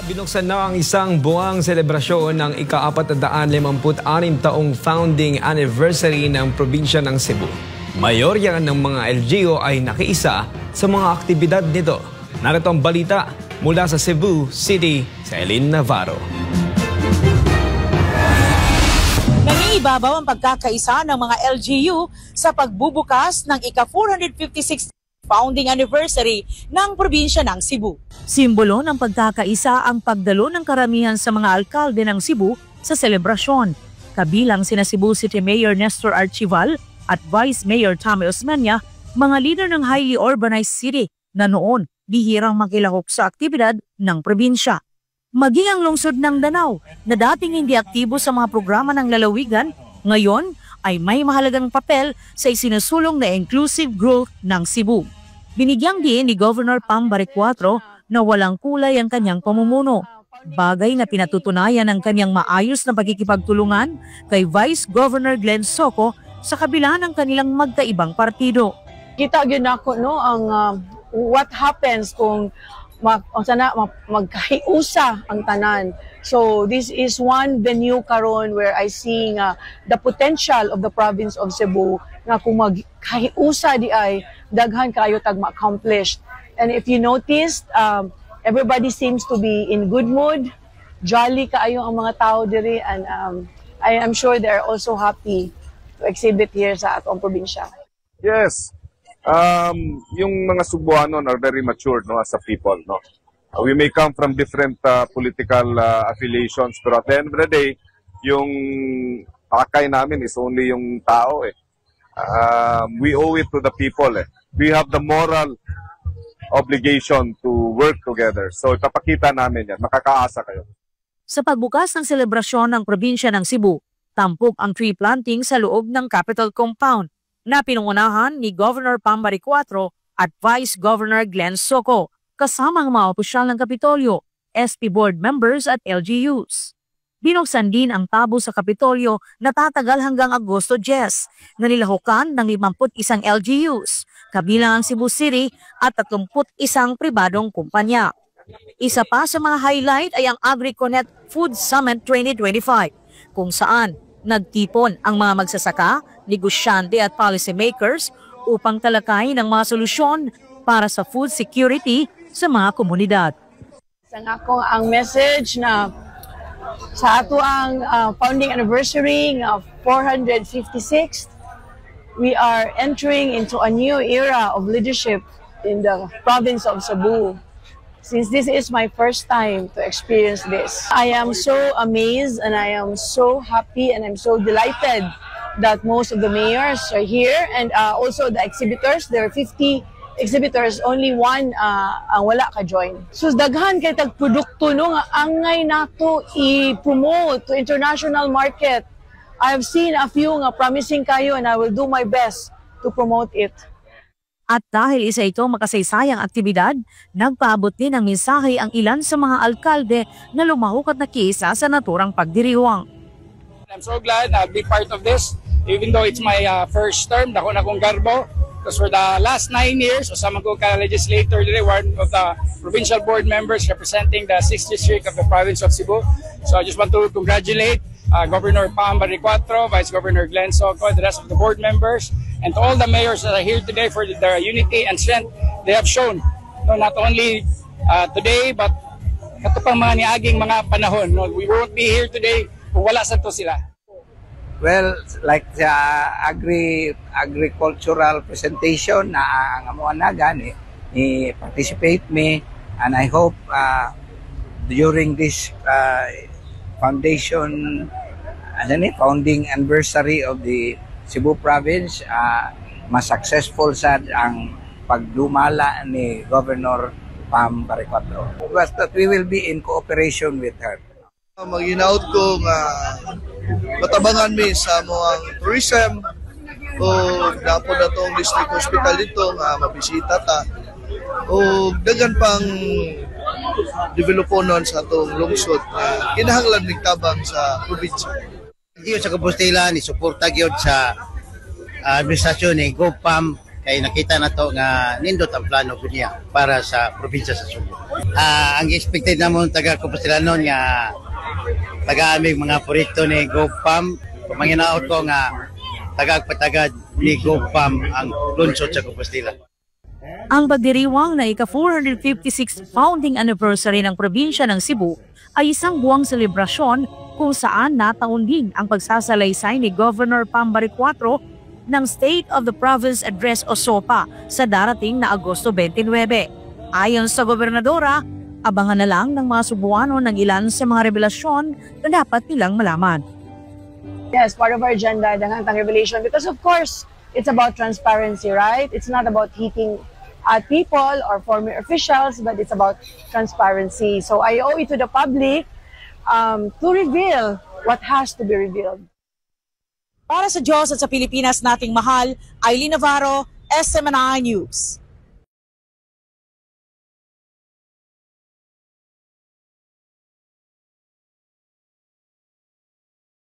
Binuksan na ang isang buwang selebrasyon ng ika-456 taong founding anniversary ng probinsya ng Cebu. Mayorya ng mga LGU ay nakiisa sa mga aktibidad nito. Narito ang balita mula sa Cebu City sa Eileen Navarro. Nangiibabaw ang pagkakaisa ng mga LGU sa pagbubukas ng ika-456 founding anniversary ng probinsya ng Cebu. Simbolo ng pagkakaisa ang pagdalo ng karamihan sa mga alkalde ng Cebu sa selebrasyon. Kabilang sina Cebu City Mayor Nestor Archival at Vice Mayor Tommy Osmeña, mga leader ng highly urbanized city na noon bihirang makilahok sa aktibidad ng probinsya. Maging ang lungsod ng Danao na dating hindi aktibo sa mga programa ng lalawigan, ngayon ay may mahalagang papel sa isinusulong na inclusive growth ng Cebu. Binigyang diin ni Governor Pam Baricuatro na walang kulay ang kanyang pamumuno, bagay na pinatutunayan ng kanyang maayos na pagkikipagtulungan kay Vice Governor Glenn Soco sa kabila ng kanilang magkaibang partido. Kita gyud nako no ang what happens kung magkahiusa ang tanan. So this is one venue karon where I seeing the potential of the province of Cebu nga kung magkahiusa di ay daghan kayo tag ma-accomplished. And if you noticed, everybody seems to be in good mood, jolly kaayo ang mga tao diri, and I am sure they are also happy to exhibit here sa atong probinsya. Yes. Yung mga Cebuano are very matured, no, as a people, no. We may come from different political affiliations, pero at the end of the day, yung pakay namin is only yung tao eh. We owe it to the people eh. We have the moral obligation to work together. So ipapakita namin yan, makakaasa kayo. Sa pagbukas ng selebrasyon ng probinsya ng Cebu, tampok ang tree planting sa loob ng Capitol Compound na pinungunahan ni Governor Pam Baricuatro at Vice Governor Glenn Soco, kasama ang mga opisyal ng Kapitolyo, SP board members at LGUs. Binuksan din ang tabo sa Kapitolyo na tatagal hanggang Agosto 10, na nilahukan ng 51 LGUs, kabilang ang Cebu City at 31 pribadong kumpanya. Isa pa sa mga highlight ay ang AgriConnect Food Summit 2025, kung saan nagtipon ang mga magsasaka, negosyante at policymakers upang talakayin ang mga solusyon para sa food security sa mga komunidad. Sang ako ang message na sa ato ang founding anniversary of 456, we are entering into a new era of leadership in the province of Cebu. Since this is my first time to experience this, I am so amazed and I am so happy and I'm so delighted that most of the mayors are here, and also the exhibitors. There are 50 exhibitors, only one ang wala ka join. So daghan kay tag produkto no nga angay nato i-promote to international market. I have seen a few nga promising kayo and I will do my best to promote it. At dahil isa itong makasaysayang aktibidad, nagpaabot din ng mensahe ang ilan sa mga alkalde na lumahok at nakiisa sa naturang pagdiriwang. I'm so glad to be part of this, even though it's my first term. Dako na kong garbo. Because for the last 9 years, kasama ko ka-legislator today, one of the provincial board members representing the 6th district of the province of Cebu. So I just want to congratulate Governor Pam Baricuatro, Vice Governor Glenn Soco, the rest of the board members, and to all the mayors that are here today for their unity and strength they have shown. No, not only today, but katupang mga niaging mga panahon. No, we won't be here today kung wala sa to sila. Well, like the agricultural presentation na ang amuan na gani, participate me, and I hope during this founding anniversary of the Cebu province, mas successful sad ang pagdumala ni Governor Pam Baricuatro. But we will be in cooperation with her. Mag-inaut ko nga matabangan mi sa mga tourism o dapat na itong district hospital dito nga mabisita ta o dagan pang developonon sa itong lungsod na kinahanglan nagtabang sa probinsya. Diyo sa Compostela ni suporta gyud sa administrasyon ni GoPam kay nakita na to nga nindot ang plano ko niya para sa probinsya sa Subo. Ang expected namon taga Compostellanon nga taga aming mga proyekto ni GoPam, manginaot ko nga tagagpatagad ni GoPam ang lungsod sa Compostela. Ang pagdiriwang na ika-456 founding anniversary ng probinsya ng Cebu ay isang buwang selebrasyon kung saan nataon din ang pagsasalaysay ni Governor Pam Baricotro ng State of the Province Address o SOPA sa darating na Agosto 29. Ayon sa gobernadora, abangan na lang ng mga Cebuano ng ilan sa mga revelasyon na dapat nilang malaman. Yes, part of our agenda, Danghang Revelation, because of course, it's about transparency, right? It's not about hitting at people or former officials, but it's about transparency. So I owe it to the public to reveal what has to be revealed. Para sa Diyos at sa Pilipinas nating mahal, Aileen Navarro, SMNI News.